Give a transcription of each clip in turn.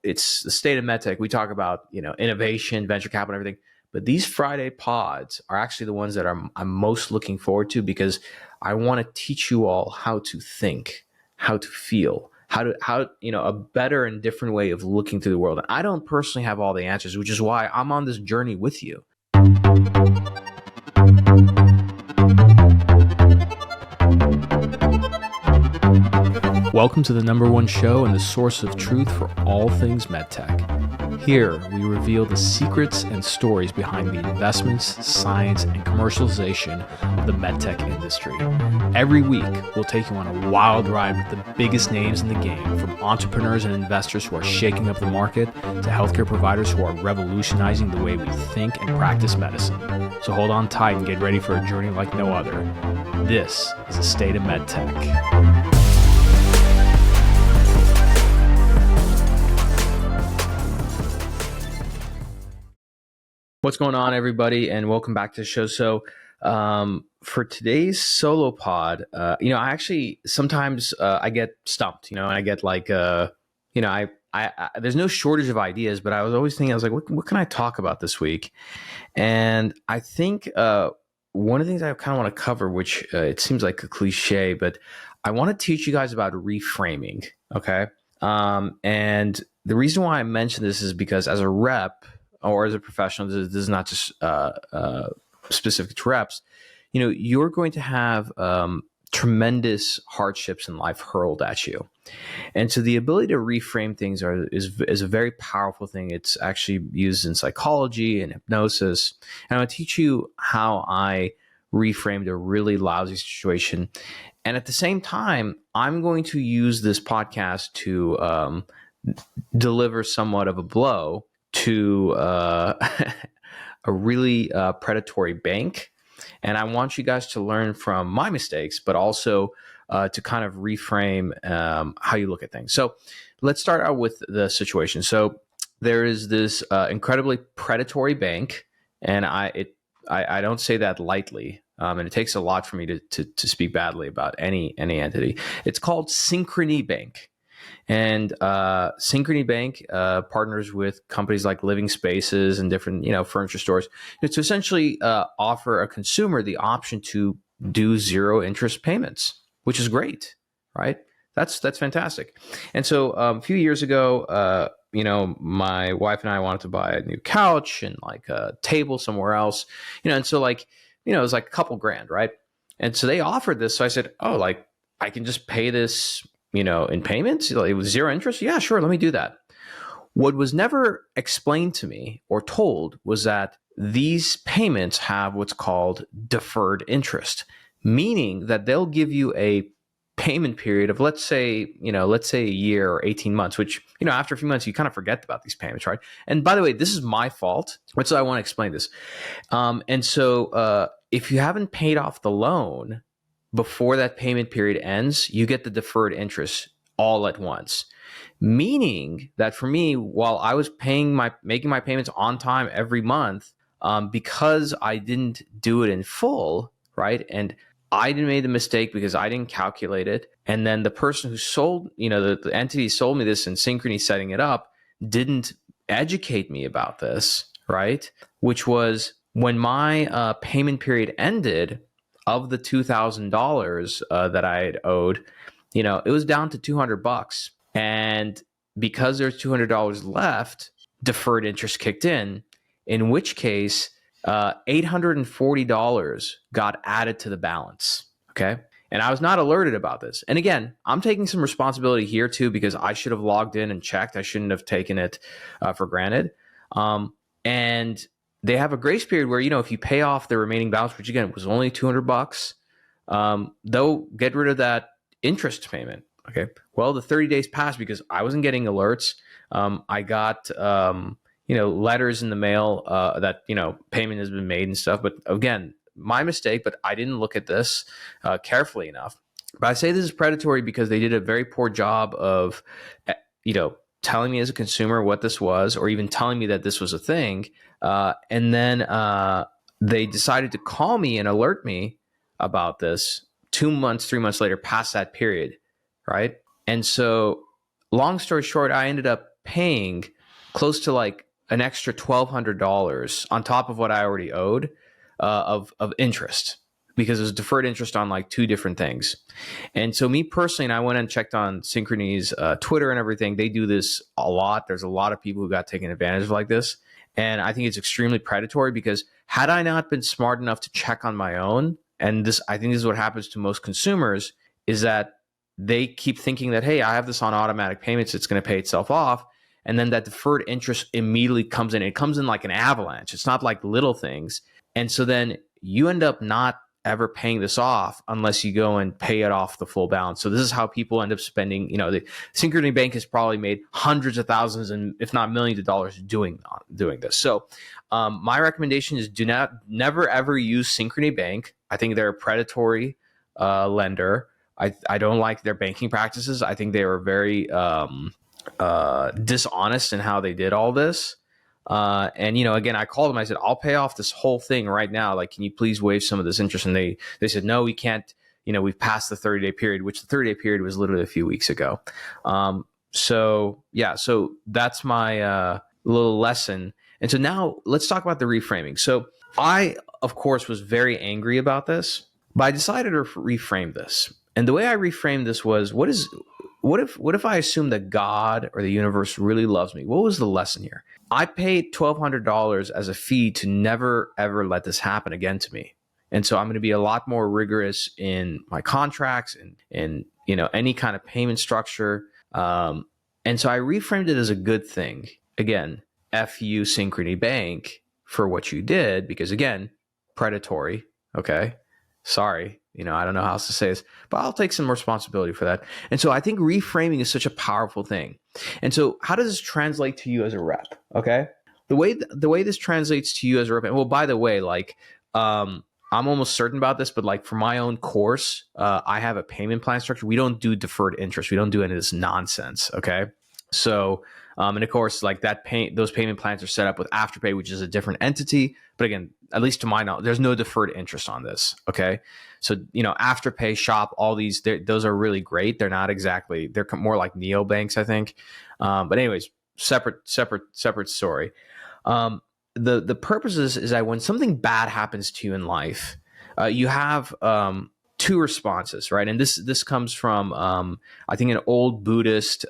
it's the State of MedTech. We talk about, innovation, venture capital, and everything. But these Friday pods are actually the ones that I'm most looking forward to, because I want to teach you all how to think, how to feel, how a better and different way of looking through the world. And I don't personally have all the answers, which is why I'm on this journey with you. Welcome to the #1 show and the source of truth for all things MedTech. Here, we reveal the secrets and stories behind the investments, science, and commercialization of the MedTech industry. Every week, we'll take you on a wild ride with the biggest names in the game, from entrepreneurs and investors who are shaking up the market to healthcare providers who are revolutionizing the way we think and practice medicine. So hold on tight and get ready for a journey like no other. This is the State of MedTech. What's going on, everybody, and welcome back to the show. So for today's solo pod, I actually sometimes I get stumped, and I get like, I there's no shortage of ideas, but I was always thinking, I was like, what can I talk about this week? And I think one of the things I kind of want to cover, which it seems like a cliche, but I want to teach you guys about reframing, okay? And the reason why I mention this is because as a rep, or as a professional, this is not just specific to reps, you're going to have tremendous hardships in life hurled at you. And so the ability to reframe things is a very powerful thing. It's actually used in psychology and hypnosis. And I'm going to teach you how I reframed a really lousy situation. And at the same time, I'm going to use this podcast to deliver somewhat of a blow to a really predatory bank. And I want you guys to learn from my mistakes, but also to kind of reframe how you look at things. So let's start out with the situation. So there is this incredibly predatory bank, and I don't say that lightly. And it takes a lot for me to speak badly about any entity. It's called Synchrony Bank. And Synchrony Bank partners with companies like Living Spaces and different, furniture stores to essentially offer a consumer the option to do zero interest payments, which is great, right? That's fantastic. And so a few years ago, my wife and I wanted to buy a new couch and like a table somewhere else, and so it was like a couple grand, right? And so they offered this. So I said, I can just pay this in payments, it was zero interest. Yeah, sure. Let me do that. What was never explained to me or told was that these payments have what's called deferred interest, meaning that they'll give you a payment period of, let's say a year or 18 months, which, after a few months, you kind of forget about these payments, right? And by the way, this is my fault. So I want to explain this. And so if you haven't paid off the loan before that payment period ends, you get the deferred interest all at once. Meaning that for me, while I was making my payments on time every month, because I didn't do it in full, right? And I didn't make the mistake because I didn't calculate it. And then the person who sold, the entity sold me this and Synchrony setting it up didn't educate me about this, right? Which was when my payment period ended, of the $2,000 that I had owed, it was down to $200. And because there's $200 left, deferred interest kicked in which case $840 got added to the balance. Okay. And I was not alerted about this. And again, I'm taking some responsibility here too, because I should have logged in and checked. I shouldn't have taken it for granted. And they have a grace period where, if you pay off the remaining balance, which again was only $200, they'll get rid of that interest payment. Okay. Well, the 30 days passed because I wasn't getting alerts. I got, letters in the mail that, payment has been made and stuff. But again, my mistake, but I didn't look at this carefully enough. But I say this is predatory because they did a very poor job of, telling me as a consumer what this was, or even telling me that this was a thing. And then they decided to call me and alert me about this 2 months, 3 months later, past that period, right? And so long story short, I ended up paying close to like an extra $1,200 on top of what I already owed of interest, because it was deferred interest on like two different things. And so me personally, and I went and checked on Synchrony's Twitter and everything. They do this a lot. There's a lot of people who got taken advantage of like this. And I think it's extremely predatory, because had I not been smart enough to check on my own, and this, I think this is what happens to most consumers, is that they keep thinking that, hey, I have this on automatic payments, it's going to pay itself off. And then that deferred interest immediately comes in. It comes in like an avalanche. It's not like little things. And so then you end up not ever paying this off unless you go and pay it off the full balance. So this is how people end up spending, the Synchrony Bank has probably made hundreds of thousands and if not millions of dollars doing this. So my recommendation is never ever use Synchrony Bank. I think they're a predatory lender. I don't like their banking practices. I think they were very dishonest in how they did all this. And again, I called them. I said, I'll pay off this whole thing right now. Like, can you please waive some of this interest? And they said, no, we can't. We've passed the 30-day period, which the 30-day period was literally a few weeks ago. So that's my little lesson. And so now let's talk about the reframing. So I, of course, was very angry about this, but I decided to reframe this. And the way I reframed this was, what if I assume that God or the universe really loves me? What was the lesson here? I paid $1,200 as a fee to never, ever let this happen again to me. And so I'm going to be a lot more rigorous in my contracts and any kind of payment structure. And so I reframed it as a good thing. Again, F you, Synchrony Bank, for what you did, because again, predatory. Okay. Sorry. I don't know how else to say this, but I'll take some responsibility for that. And so I think reframing is such a powerful thing. And so how does this translate to you as a rep? Okay. The way this translates to you as a rep, and well, by the way, I'm almost certain about this, but like for my own course, I have a payment plan structure. We don't do deferred interest. We don't do any of this nonsense. Okay. So, and of course, like those payment plans are set up with Afterpay, which is a different entity. But again, at least to my knowledge, there's no deferred interest on this. Okay. So, Afterpay, Shop, all these, those are really great. They're not exactly, they're more like neobanks, I think. But anyways, separate story. The purpose is that when something bad happens to you in life, you have two responses, right? And this comes from, I think, an old Buddhist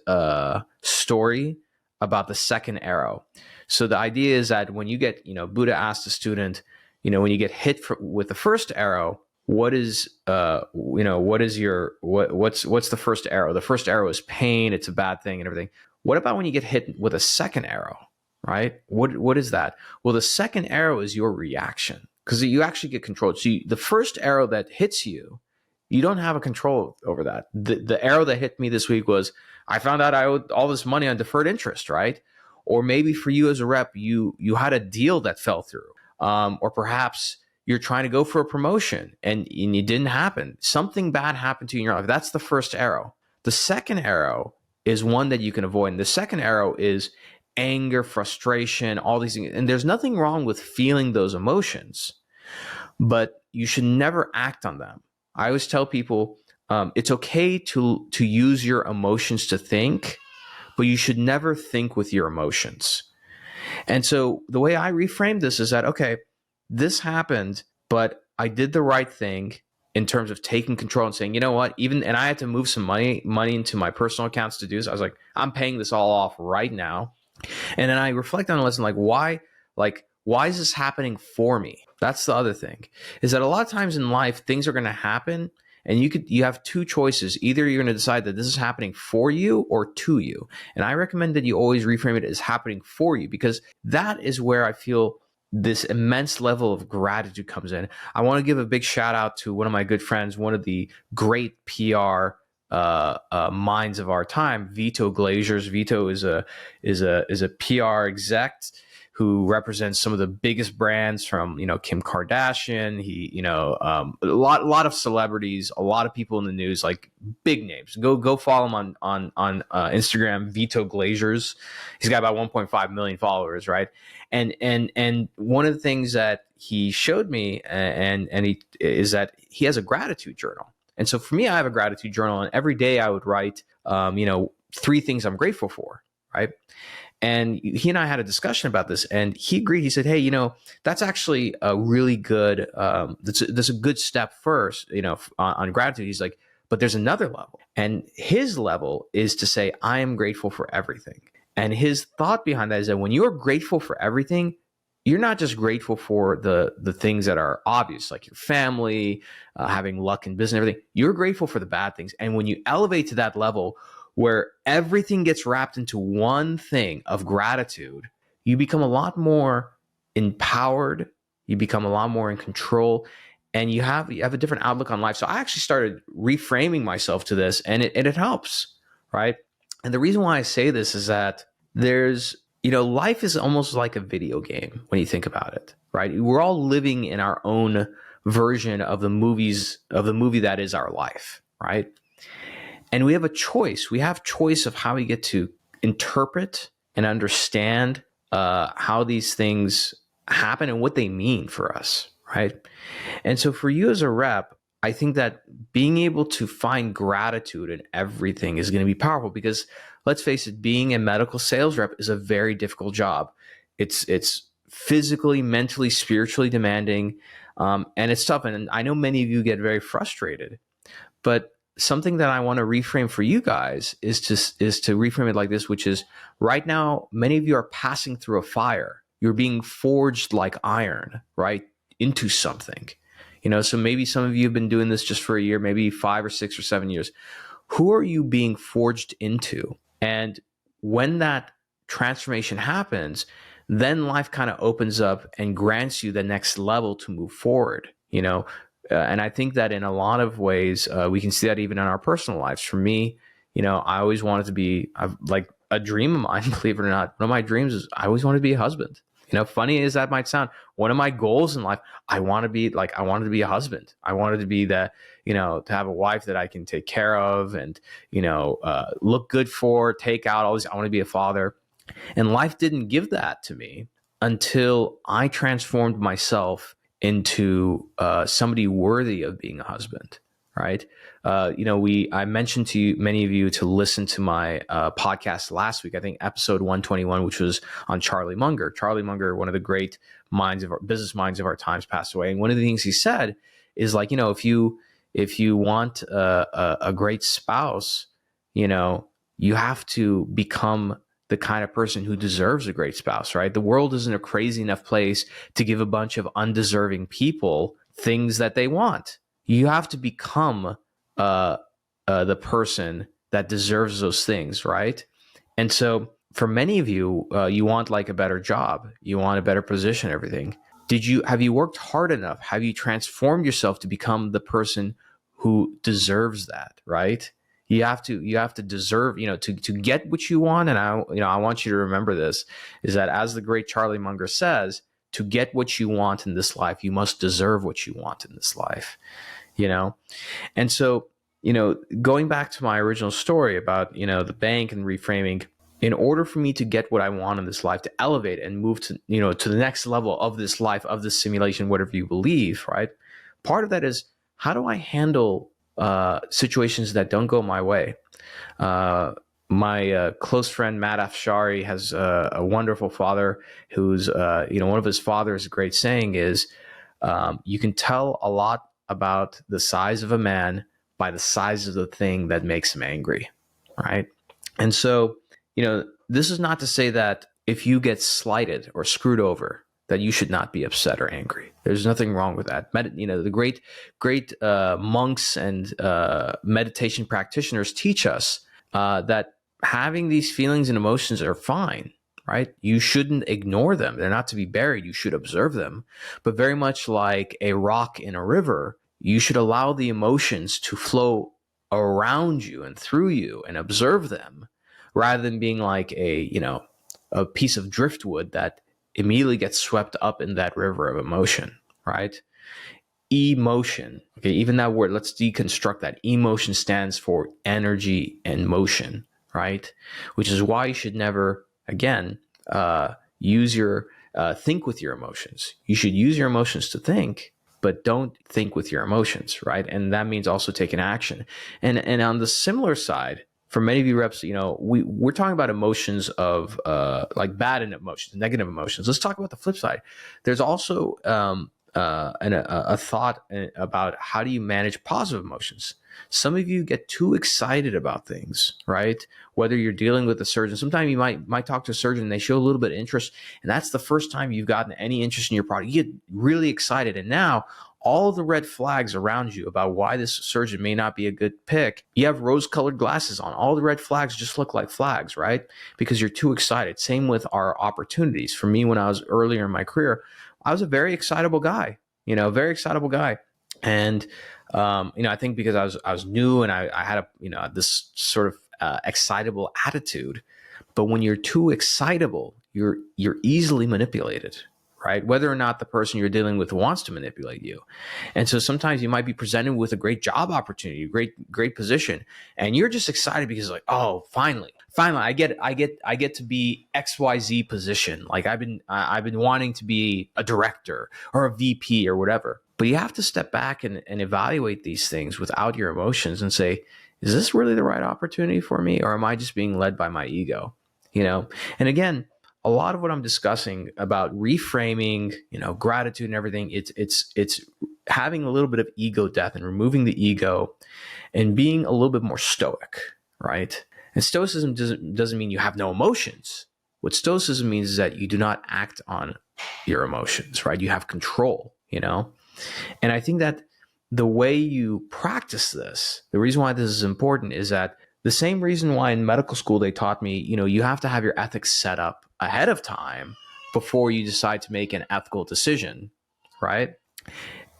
story about the second arrow. So the idea is that when you get, Buddha asked a student, when you get hit with the first arrow, what's the first arrow? The first arrow is pain. It's a bad thing and everything. What about when you get hit with a second arrow, right? What is that? Well, the second arrow is your reaction, because you actually get controlled. So the first arrow that hits you, you don't have a control over that. The arrow that hit me this week was, I found out I owed all this money on deferred interest, right? Or maybe for you as a rep, you had a deal that fell through, or perhaps you're trying to go for a promotion and it didn't happen. Something bad happened to you in your life. That's the first arrow. The second arrow is one that you can avoid. And the second arrow is anger, frustration, all these things. And there's nothing wrong with feeling those emotions, but you should never act on them. I always tell people, it's okay to use your emotions to think, but you should never think with your emotions. And so the way I reframe this is that, okay, this happened, but I did the right thing in terms of taking control and saying, you know what, and I had to move some money into my personal accounts to do this. I was like, I'm paying this all off right now. And then I reflect on the lesson, why is this happening for me? That's the other thing, is that a lot of times in life, things are going to happen and you have two choices. Either you're going to decide that this is happening for you or to you. And I recommend that you always reframe it as happening for you, because that is where I feel this immense level of gratitude comes in. I want to give a big shout out to one of my good friends, one of the great PR minds of our time, Vito Glazers. Vito is a PR exec who represents some of the biggest brands from, Kim Kardashian. He, a lot of celebrities, a lot of people in the news, like big names. Go follow him on Instagram, Vito Glazers. He's got about 1.5 million followers, right? And one of the things that he showed me is that he has a gratitude journal. And so for me, I have a gratitude journal, and every day I would write, 3 things I'm grateful for. right? And he and I had a discussion about this, and he agreed. He said, "Hey, that's actually a really good. That's a good step first, on gratitude." He's like, "But there's another level, and his level is to say, I am grateful for everything." And his thought behind that is that when you are grateful for everything, you're not just grateful for the things that are obvious, like your family, having luck in business, and everything. You're grateful for the bad things, and when you elevate to that level, where everything gets wrapped into one thing of gratitude, you become a lot more empowered, you become a lot more in control, and you have a different outlook on life. So I actually started reframing myself to this, and it helps, right? And the reason why I say this is that life is almost like a video game when you think about it, right? We're all living in our own version of the movie that is our life, right? And we have a choice. We have choice of how we get to interpret and understand how these things happen and what they mean for us, right? And so for you as a rep, I think that being able to find gratitude in everything is going to be powerful, because let's face it, being a medical sales rep is a very difficult job. It's physically, mentally, spiritually demanding, and it's tough. And I know many of you get very frustrated, but something that I want to reframe for you guys is to reframe it like this, which is right now, many of you are passing through a fire. You're being forged like iron, right, into something. So maybe some of you have been doing this just for a year, maybe 5 or 6 or 7 years. Who are you being forged into? And when that transformation happens, then life kind of opens up and grants you the next level to move forward, and I think that in a lot of ways, we can see that even in our personal lives. For me, I always wanted to be like a dream of mine, believe it or not. One of my dreams is I always wanted to be a husband. Funny as that might sound, one of my goals in life, I wanted to be a husband. I wanted to be that, to have a wife that I can take care of and, look good for, take out, always. I want to be a father. And life didn't give that to me until I transformed myself into somebody worthy of being a husband, right? I mentioned to many of you to listen to my podcast last week, I think episode 121, which was on Charlie Munger. Charlie Munger, one of the great business minds of our times, passed away. And one of the things he said is like, if you want a great spouse, you have to become the kind of person who deserves a great spouse, right? The world isn't a crazy enough place to give a bunch of undeserving people things that they want. You have to become the person that deserves those things, right? And so for many of you, you want like a better job, you want a better position, everything. Have you worked hard enough? Have you transformed yourself to become the person who deserves that, right? You have to deserve, to get what you want. And I want you to remember this, is that as the great Charlie Munger says, to get what you want in this life, you must deserve what you want in this life, And so, going back to my original story about, the bank and reframing, in order for me to get what I want in this life, to elevate and move to, to the next level of this life, of this simulation, whatever you believe, right? Part of that is, how do I handle situations that don't go my way? My close friend Matt Afshari has a wonderful father who's, one of his father's great saying is, you can tell a lot about the size of a man by the size of the thing that makes him angry, right? And so, this is not to say that if you get slighted or screwed over, that you should not be upset or angry. There's nothing wrong with that. The great monks and meditation practitioners teach us that having these feelings and emotions are fine, right? You shouldn't ignore them. They're not to be buried. You should observe them. But very much like a rock in a river, you should allow the emotions to flow around you and through you and observe them, rather than being like a piece of driftwood that immediately gets swept up in that river of emotion, right? Emotion. Okay, even that word, let's deconstruct that. Emotion stands for energy and motion, right? Which is why you should never, again, think with your emotions. You should use your emotions to think, but don't think with your emotions, right? And that means also taking action. And on the similar side, for many of you reps, we're talking about emotions of like bad emotions, negative emotions. Let's talk about the flip side. There's also a thought about how do you manage positive emotions. Some of you get too excited about things, right? Whether you're dealing with a surgeon, sometimes you might talk to a surgeon and they show a little bit of interest, and that's the first time you've gotten any interest in your product. You get really excited, and now all the red flags around you about why this surgeon may not be a good pick, you have rose-colored glasses on. All the red flags just look like flags, right? Because you're too excited. Same with our opportunities. For me, when I was earlier in my career, I was a very excitable guy, very excitable guy. And, I think because I was new and I had this sort of excitable attitude. But when you're too excitable, you're easily manipulated, right? Whether or not the person you're dealing with wants to manipulate you. And so sometimes you might be presented with a great job opportunity, great position, and you're just excited because like, oh, finally, I get to be XYZ position. Like I've been wanting to be a director or a VP or whatever. But you have to step back and evaluate these things without your emotions and say, is this really the right opportunity for me? Or am I just being led by my ego? And again, a lot of what I'm discussing about reframing, gratitude and everything, it's having a little bit of ego death and removing the ego and being a little bit more stoic, right? And stoicism doesn't mean you have no emotions. What stoicism means is that you do not act on your emotions, right? You have control, And I think that the way you practice this, the reason why this is important is that the same reason why in medical school they taught me, you have to have your ethics set up ahead of time before you decide to make an ethical decision, right?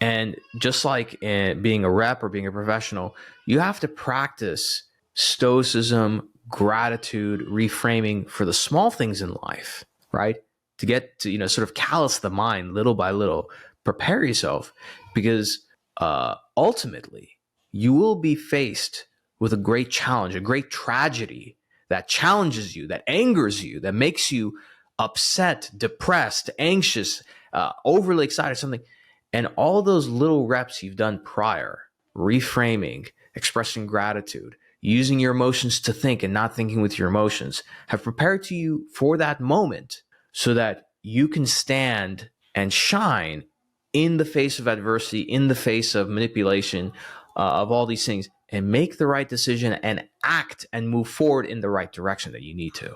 And just like in being a rep or being a professional, you have to practice stoicism, gratitude, reframing for the small things in life, right? To get to, sort of callous the mind little by little, prepare yourself because ultimately you will be faced with a great challenge, a great tragedy that challenges you, that angers you, that makes you upset, depressed, anxious, overly excited, something. And all those little reps you've done prior, reframing, expressing gratitude, using your emotions to think and not thinking with your emotions, have prepared you for that moment so that you can stand and shine in the face of adversity, in the face of manipulation, of all these things, and make the right decision and act and move forward in the right direction that you need to.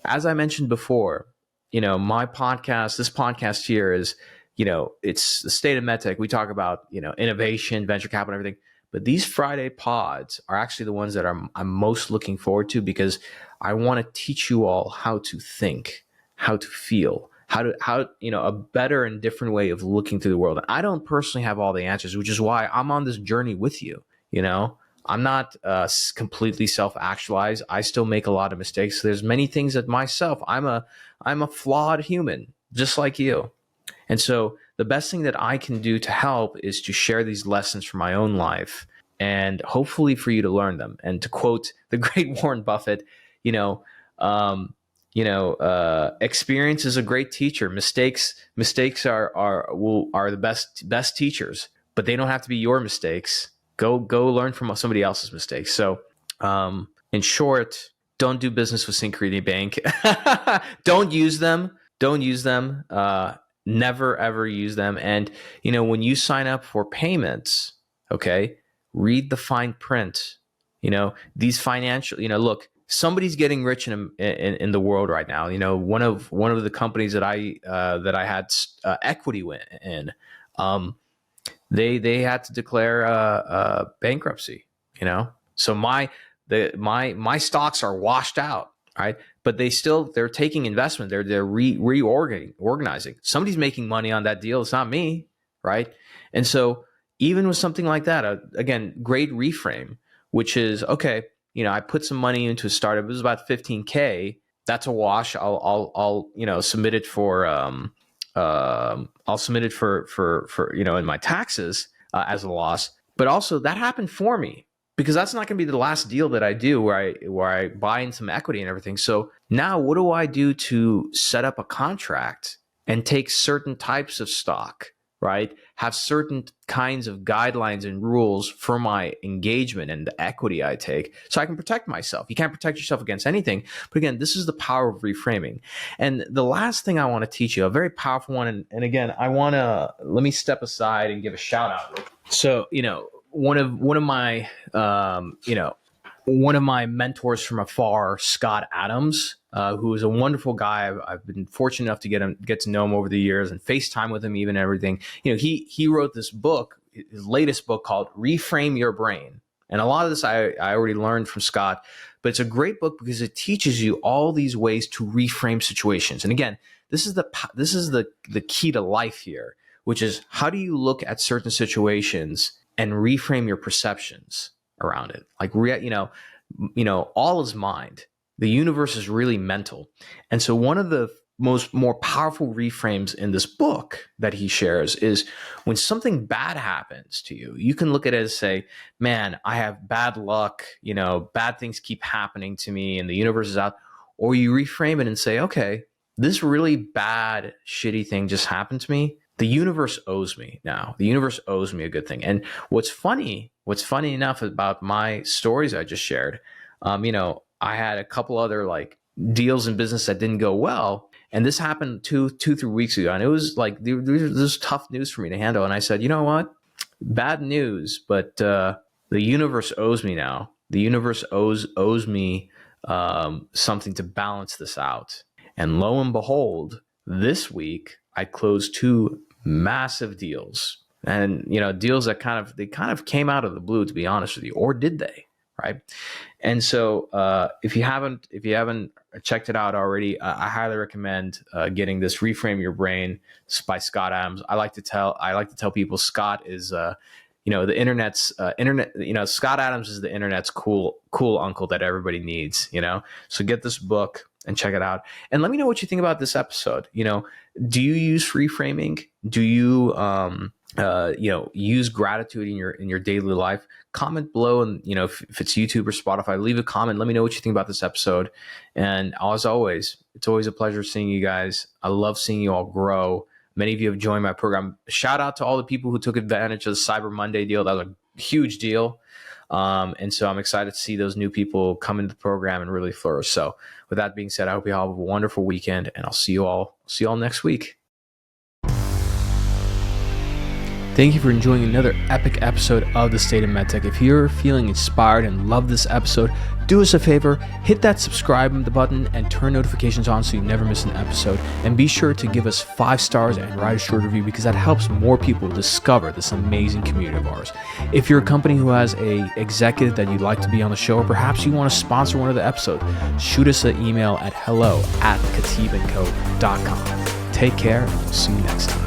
As I mentioned before, my podcast, this podcast here is, it's the State of MedTech. We talk about, innovation, venture capital, and everything. But these Friday pods are actually the ones that I'm most looking forward to because I want to teach you all how to think, how to feel, how a better and different way of looking through the world. And I don't personally have all the answers, which is why I'm on this journey with you. I'm not completely self-actualized. I still make a lot of mistakes. There's many things that myself, I'm a flawed human, just like you. And so the best thing that I can do to help is to share these lessons from my own life and hopefully for you to learn them. And to quote the great Warren Buffett, experience is a great teacher. Mistakes are the best teachers, but they don't have to be your mistakes. Go learn from somebody else's mistakes. So, in short, don't do business with Synchrony Bank. Don't use them. Never ever use them. And when you sign up for payments, okay, read the fine print. These financial. Look, somebody's getting rich in the world right now. One of the companies that I had equity in. They had to declare bankruptcy, So my stocks are washed out, right? But they're taking investment. They're reorganizing. Somebody's making money on that deal. It's not me, right? And so even with something like that, again, great reframe, which is okay. I put some money into a startup. It was about $15K. That's a wash. I'll submit it for I'll submit it for in my taxes as a loss. But also that happened for me because that's not going to be the last deal that I do where I buy in some equity and everything. So now what do I do to set up a contract and take certain types of stock, right? have certain kinds of guidelines and rules for my engagement and the equity I take so I can protect myself. You can't protect yourself against anything. But again, this is the power of reframing. And the last thing I want to teach you, a very powerful one. And again, let me step aside and give a shout out. So, one of my mentors from afar, Scott Adams, who is a wonderful guy. I've been fortunate enough to get to know him over the years and FaceTime with him, even everything. He wrote this book, his latest book called Reframe Your Brain. And a lot of this I already learned from Scott, but it's a great book because it teaches you all these ways to reframe situations. And again, this is the key to life here, which is how do you look at certain situations and reframe your perceptions around it? Like, all is mind. The universe is really mental. And so one of the more powerful reframes in this book that he shares is when something bad happens to you, you can look at it as say, man, I have bad luck, bad things keep happening to me and the universe is out. Or you reframe it and say, okay, this really bad, shitty thing just happened to me. The universe owes me now. The universe owes me a good thing. And what's funny enough about my stories I just shared, I had a couple other like deals in business that didn't go well. And this happened 3 weeks ago. And it was like, this was tough news for me to handle. And I said, you know what? Bad news, but the universe owes me now. The universe owes me something to balance this out. And lo and behold, this week I closed 2 massive deals. And deals that kind of came out of the blue, to be honest with you, or did they? Right. And so if you haven't checked it out already, I highly recommend getting this Reframe Your Brain by Scott Adams. I like to tell people Scott is the internet's Scott Adams is the internet's cool uncle that everybody needs, So get this book and check it out. And let me know what you think about this episode. Do you use reframing? Do you use gratitude in your daily life? Comment below, and if it's YouTube or Spotify, leave a comment. Let me know what you think about this episode. And as always, it's always a pleasure seeing you guys. I love seeing you all grow. Many of you have joined my program. Shout out to all the people who took advantage of the Cyber Monday deal. That was a huge deal. And so I'm excited to see those new people come into the program and really flourish. So with that being said, I hope you all have a wonderful weekend, and I'll see you all next week. Thank you for enjoying another epic episode of the State of MedTech. If you're feeling inspired and love this episode, do us a favor, hit that subscribe button and turn notifications on so you never miss an episode. And be sure to give us 5 stars and write a short review, because that helps more people discover this amazing community of ours. If you're a company who has a executive that you'd like to be on the show, or perhaps you want to sponsor one of the episodes, shoot us an email at hello@khateebandco.com. Take care, and we'll see you next time.